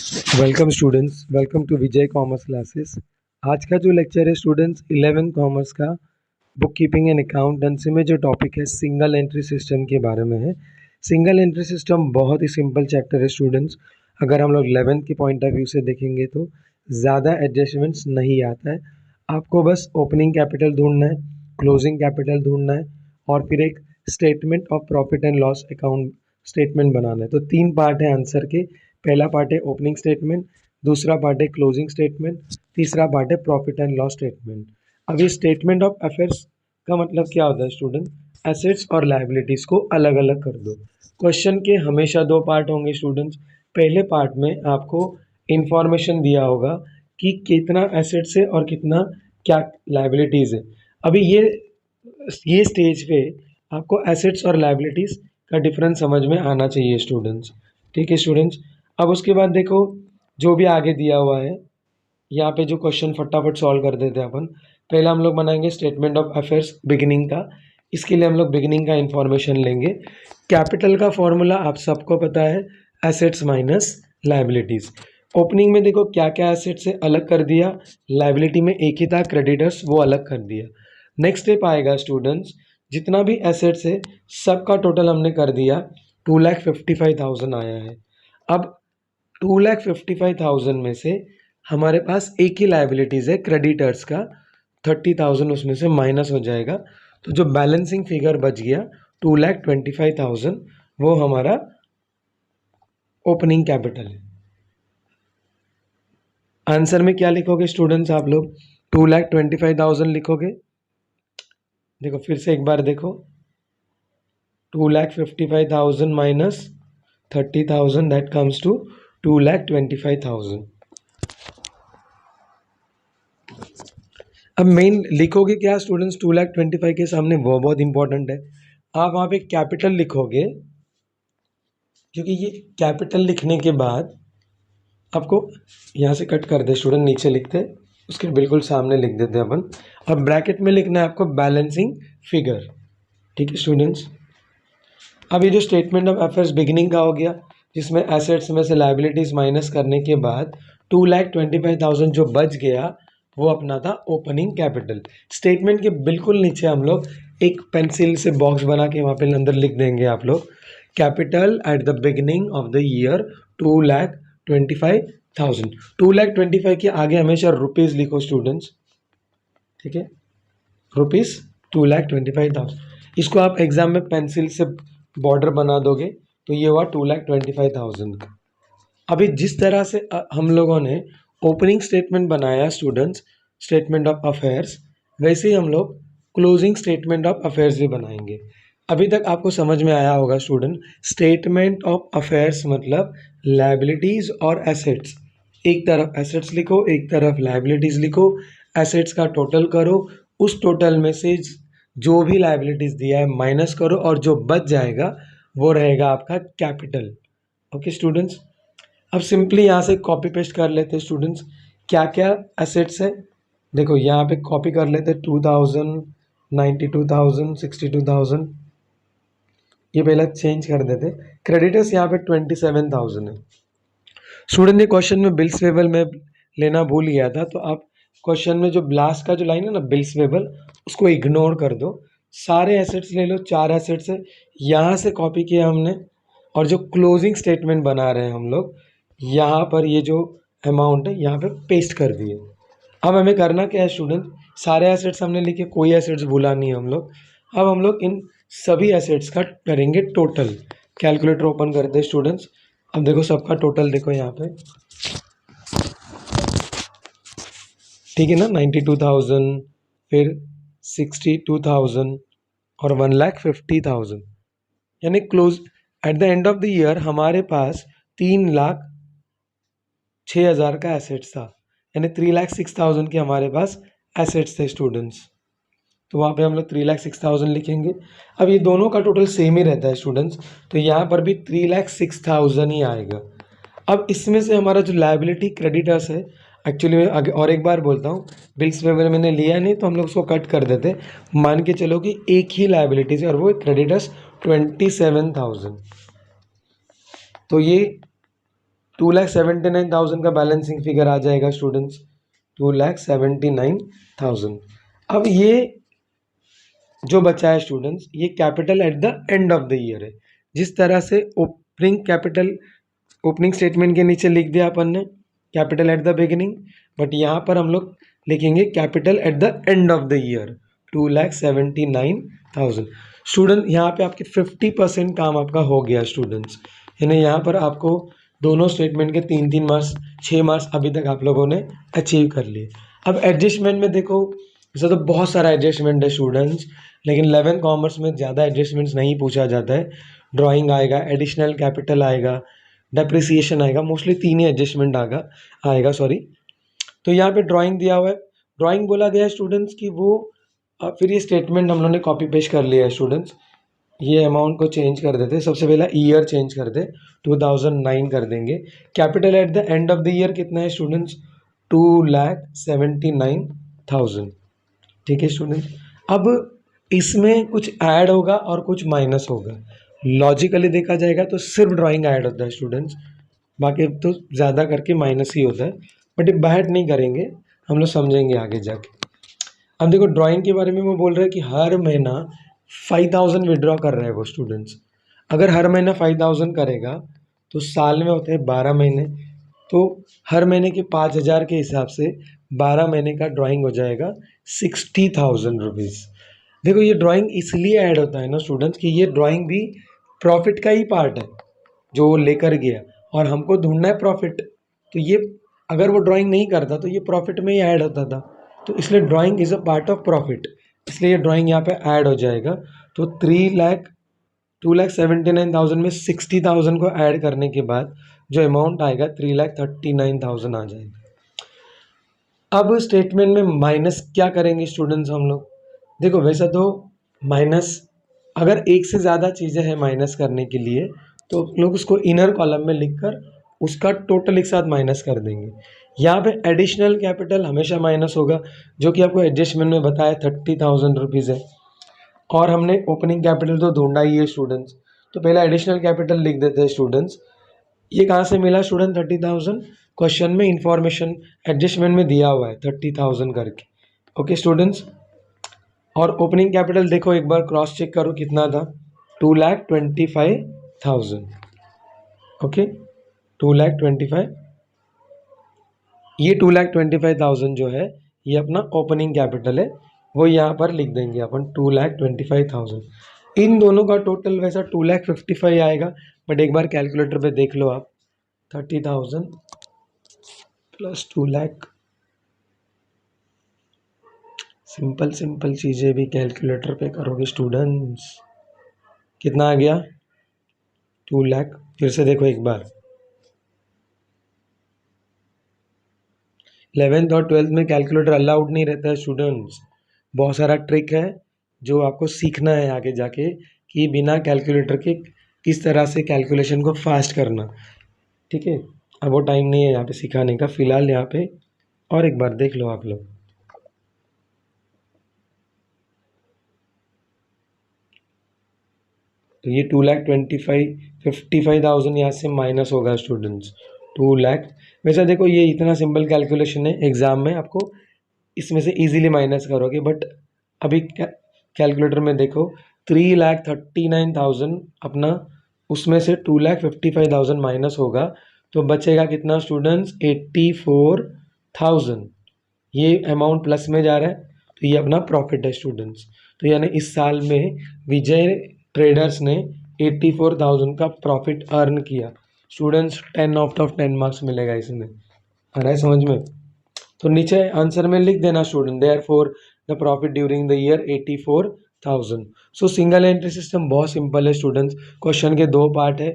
Welcome students, welcome to Vijay commerce classes. आज का जो लेक्चर है स्टूडेंट्स 11 कॉमर्स का बुक कीपिंग एंड अकाउंटेंसी में जो टॉपिक है सिंगल एंट्री सिस्टम के बारे में है। सिंगल एंट्री सिस्टम बहुत ही सिंपल चैप्टर है स्टूडेंट्स। अगर हम लोग 11th के पॉइंट ऑफ व्यू से देखेंगे तो ज़्यादा एडजस्टमेंट्स नहीं आता है। आपको बस ओपनिंग कैपिटल ढूंढना है, क्लोजिंग कैपिटल ढूंढना है और फिर एक statement of profit and loss account statement बनाना है। तो 3 पार्ट है आंसर के। पहला पार्ट है ओपनिंग स्टेटमेंट, दूसरा पार्ट है क्लोजिंग स्टेटमेंट, तीसरा पार्ट है प्रॉफिट एंड लॉस स्टेटमेंट। अब ये स्टेटमेंट ऑफ अफेयर्स का मतलब क्या होता है स्टूडेंट? एसेट्स और लायबिलिटीज को अलग अलग कर दो। क्वेश्चन के हमेशा 2 पार्ट होंगे स्टूडेंट्स। पहले पार्ट में आपको इंफॉर्मेशन दिया होगा कि कितना एसेट्स है और कितना क्या लायबिलिटीज है। अभी ये स्टेज पे आपको एसेट्स और लायबिलिटीज का डिफरेंस समझ में आना चाहिए स्टूडेंट्स। ठीक है स्टूडेंट्स। अब उसके बाद देखो जो भी आगे दिया हुआ है यहाँ पे जो क्वेश्चन फटाफट सॉल्व कर देते हैं अपन। पहला हम लोग बनाएंगे स्टेटमेंट ऑफ अफेयर्स बिगिनिंग का। इसके लिए हम लोग बिगिनिंग का इंफॉर्मेशन लेंगे। कैपिटल का फॉर्मूला आप सबको पता है, एसेट्स माइनस लायबिलिटीज। ओपनिंग में देखो क्या क्या एसेट्स से अलग कर दिया, लायबिलिटी में एक ही था क्रेडिटर्स, वो अलग कर दिया। नेक्स्ट स्टेप आएगा स्टूडेंट्स, जितना भी एसेट्स है सबका टोटल हमने कर दिया, 2,55,000 आया है। अब 2,55,000 में से हमारे पास एक ही लायबिलिटीज़ है क्रेडिटर्स का, 30,000 उसमें से माइनस हो जाएगा। तो जो बैलेंसिंग फिगर बच गया 2,25,000 वो हमारा ओपनिंग कैपिटल है। आंसर में क्या लिखोगे स्टूडेंट्स आप लोग? 2,25,000 लिखोगे। देखो फिर से एक बार देखो, 2,55,000 माइनस 30,000 दैट कम्स टू 2,25,000। अब मेन लिखोगे क्या स्टूडेंट्स? 2,25,000 के सामने वो बहुत इंपॉर्टेंट है। आप वहाँ पे कैपिटल लिखोगे, क्योंकि ये कैपिटल लिखने के बाद आपको यहाँ से कट कर दे स्टूडेंट, नीचे लिखते उसके बिल्कुल सामने लिख देते हैं अपन। और ब्रैकेट में लिखना है आपको बैलेंसिंग फिगर। ठीक है स्टूडेंट्स। अब ये जो स्टेटमेंट ऑफ अफेयर्स बिगिनिंग का हो गया, जिसमें एसेट्स में से लायबिलिटीज माइनस करने के बाद 2,25,000 जो बच गया वो अपना था ओपनिंग कैपिटल। स्टेटमेंट के बिल्कुल नीचे हम लोग एक पेंसिल से बॉक्स बना के वहाँ पे अंदर लिख देंगे आप लोग, capital at the beginning of the year 2,25,000। 2,25,000 के आगे हमेशा रुपीज़ लिखो स्टूडेंट्स। ठीक है, रुपीज़ 2,25,000। इसको आप एग्जाम में पेंसिल से बॉर्डर बना दोगे तो ये हुआ 2,25,000 का। अभी जिस तरह से हम लोगों ने ओपनिंग स्टेटमेंट बनाया स्टूडेंट्स, स्टेटमेंट ऑफ अफेयर्स, वैसे ही हम लोग क्लोजिंग स्टेटमेंट ऑफ अफेयर्स भी बनाएंगे। अभी तक आपको समझ में आया होगा स्टूडेंट, स्टेटमेंट ऑफ अफेयर्स मतलब लायबिलिटीज और एसेट्स। एक तरफ एसेट्स लिखो, एक तरफ लायबिलिटीज लिखो, एसेट्स का टोटल करो, उस टोटल में से जो भी लायबिलिटीज दिया है माइनस करो और जो बच जाएगा वो रहेगा आपका कैपिटल। Okay students. अब सिंपली यहाँ से कॉपी पेस्ट कर लेते हैं स्टूडेंट्स, क्या क्या एसेट्स है। देखो यहाँ पे कॉपी कर लेते 2,000, 92,000, 62,000, ये पहले चेंज कर देते। क्रेडिटर्स यहाँ पे 27,000 है स्टूडेंट। ये क्वेश्चन में बिल्स पेबल में लेना भूल गया था, तो आप क्वेश्चन में जो लास्ट का जो लाइन है ना बिल्स पेबल, उसको इग्नोर कर दो। सारे एसेट्स ले लो, 4 एसेट्स है, यहाँ से कॉपी किया हमने। और जो क्लोजिंग स्टेटमेंट बना रहे हैं हम लोग, यहाँ पर ये जो अमाउंट है यहाँ पे पेस्ट कर दिए। अब हमें करना क्या है स्टूडेंट? सारे एसेट्स हमने लिखे, कोई एसेट्स भूला नहीं हम लोग। अब हम लोग इन सभी एसेट्स का करेंगे टोटल। कैलकुलेटर ओपन करते हैं स्टूडेंट्स। अब देखो सबका टोटल देखो यहाँ पे, ठीक है ना, 92,000, फिर 62,000 और 1,50,000, यानी close at the end of the year हमारे पास 3,06,000 का एसेट्स था, यानी 3,06,000 के हमारे पास एसेट्स थे स्टूडेंट्स। तो वहाँ पे हम लोग 3,06,000 लिखेंगे। अब ये दोनों का टोटल सेम ही रहता है स्टूडेंट्स, तो यहाँ पर भी 3,06,000 ही आएगा। अब इसमें से हमारा जो लायबिलिटी क्रेडिटर्स है, एक्चुअली मैं आगे और एक बार बोलता हूँ, बिल्स पेबल मैंने लिया नहीं तो हम लोग उसको कट कर देते। मान के चलो कि एक ही लायबिलिटीज है और वो क्रेडिटर्स 27,000। तो ये 2,79,000 का बैलेंसिंग फिगर आ जाएगा स्टूडेंट्स, 2,79,000। अब ये जो बचा है स्टूडेंट्स, ये capital at the end of the year है। जिस तरह से ओपनिंग कैपिटल ओपनिंग स्टेटमेंट के नीचे लिख दिया अपन ने capital at the beginning, but यहाँ पर हम लोग लिखेंगे capital at the end of the year, 2,79,000। Student यहाँ पे आपके 50% काम आपका हो गया स्टूडेंट्स, यानी यहाँ पर आपको दोनों स्टेटमेंट के 3-3 मार्क्स, 6 मार्क्स अभी तक आप लोगों ने अचीव कर लिए। अब एडजस्टमेंट में देखो, वैसे तो बहुत सारा एडजस्टमेंट है स्टूडेंट्स, लेकिन 11 कॉमर्स में ज़्यादा एडजस्टमेंट्स नहीं पूछा जाता है। ड्राइंग आएगा, एडिशनल कैपिटल आएगा, डेप्रिसिएशन आएगा, मोस्टली 3 ही एडजस्टमेंट आएगा सॉरी। तो यहाँ पे ड्राइंग दिया हुआ है, ड्राइंग बोला गया है स्टूडेंट्स कि वो फिर ये स्टेटमेंट हम लोगों ने कॉपी पेस्ट कर लिया है स्टूडेंट्स। ये अमाउंट को चेंज कर देते, सबसे पहला ईयर चेंज कर दे, 2009 कर देंगे। Capital at the end of the year कितना है स्टूडेंट्स, 2,79,000। ठीक है स्टूडेंट, अब इसमें कुछ ऐड होगा और कुछ माइनस होगा। लॉजिकली देखा जाएगा तो सिर्फ ड्राइंग ऐड होता है स्टूडेंट्स, बाकी तो ज़्यादा करके माइनस ही होता है, बट ये बैठ नहीं करेंगे, हम लोग समझेंगे आगे जाके। अब देखो ड्राइंग के बारे में वो बोल रहे हैं कि हर महीना 5,000 विड्रॉ कर रहे हैं वो स्टूडेंट्स। अगर हर महीना 5,000 करेगा तो साल में होते हैं 12 महीने, तो हर महीने के 5,000 के हिसाब से 12 महीने का ड्राइंग हो जाएगा 60,000 रुपीज़। देखो ये ड्राइंग इसलिए ऐड होता है ना स्टूडेंट्स कि ये ड्राइंग भी प्रॉफिट का ही पार्ट है जो वो लेकर गया, और हमको ढूंढना है प्रॉफिट। तो ये अगर वो ड्राइंग नहीं करता तो ये प्रॉफिट में ही ऐड होता था, तो इसलिए drawing is a part of profit, इसलिए ये ड्राइंग यहाँ पे ऐड हो जाएगा। तो 2,79,000 में 60,000 को ऐड करने के बाद जो अमाउंट आएगा 3,39,000 आ जाएगा। अब स्टेटमेंट में माइनस क्या करेंगे स्टूडेंट्स हम लोग, देखो वैसा तो माइनस अगर एक से ज़्यादा चीज़ें हैं माइनस करने के लिए तो लोग उसको इनर कॉलम में लिखकर उसका टोटल एक साथ माइनस कर देंगे। यहाँ पे एडिशनल कैपिटल हमेशा माइनस होगा, जो कि आपको एडजस्टमेंट में बताया 30,000 रुपीज़ है, और हमने ओपनिंग कैपिटल तो ढूंढा ही है स्टूडेंट्स, तो पहला एडिशनल कैपिटल लिख देते हैं स्टूडेंट्स। ये कहाँ से मिला स्टूडेंट 30,000, क्वेश्चन में इंफॉर्मेशन एडजस्टमेंट में दिया हुआ है 30,000 करके। ओके स्टूडेंट्स, और ओपनिंग कैपिटल देखो एक बार क्रॉस चेक करो कितना था, 2,25,000। ओके 2,25,000, ये 2,25,000 जो है ये अपना ओपनिंग कैपिटल है, वो यहाँ पर लिख देंगे अपन 2,25,000। इन दोनों का टोटल वैसा 2,55,000 आएगा, बट एक बार कैलकुलेटर पे देख लो आप, 30,000 प्लस 2,00,000, सिंपल चीज़ें भी कैलकुलेटर पे करोगे स्टूडेंट्स, कितना आ गया 2,00,000। फिर से देखो एक बार, 11th और 12th में कैलकुलेटर अलाउड नहीं रहता है स्टूडेंट्स। बहुत सारा ट्रिक है जो आपको सीखना है आगे जाके कि बिना कैलकुलेटर के किस तरह से कैलकुलेशन को फास्ट करना। ठीक है, अब वो टाइम नहीं है यहाँ पे सिखाने का, फिलहाल यहाँ पे और एक बार देख लो आप लोग। तो ये 2,55,000 यहाँ से माइनस होगा स्टूडेंट्स, 2,00,000। वैसे देखो ये इतना सिंपल कैलकुलेशन है, एग्जाम में आपको इसमें से इजीली माइनस करोगे, बट अभी कैलकुलेटर में देखो 3,39,000 अपना, उसमें से 2,55,000 माइनस होगा तो बचेगा कितना स्टूडेंट्स, 84,000। ये अमाउंट प्लस में जा रहा है तो ये अपना प्रॉफिट है स्टूडेंट्स। तो यानी इस साल में विजय ट्रेडर्स ने 84,000 का प्रॉफिट अर्न किया स्टूडेंट्स। 10 आउट ऑफ 10 मार्क्स मिलेगा इसमें, आ रहा है समझ में। तो नीचे आंसर में लिख देना student, therefore the profit during the year 84,000। So single entry system बहुत सिंपल है स्टूडेंट्स। क्वेश्चन के 2 पार्ट है,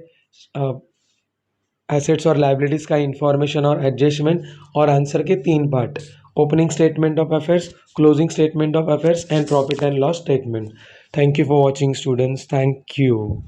एसेट्स और लाइबिलिटीज़ का इंफॉर्मेशन और एडजस्टमेंट, और आंसर के 3 part, opening statement of affairs, closing statement of affairs and profit and loss statement. Thank you for watching students, thank you.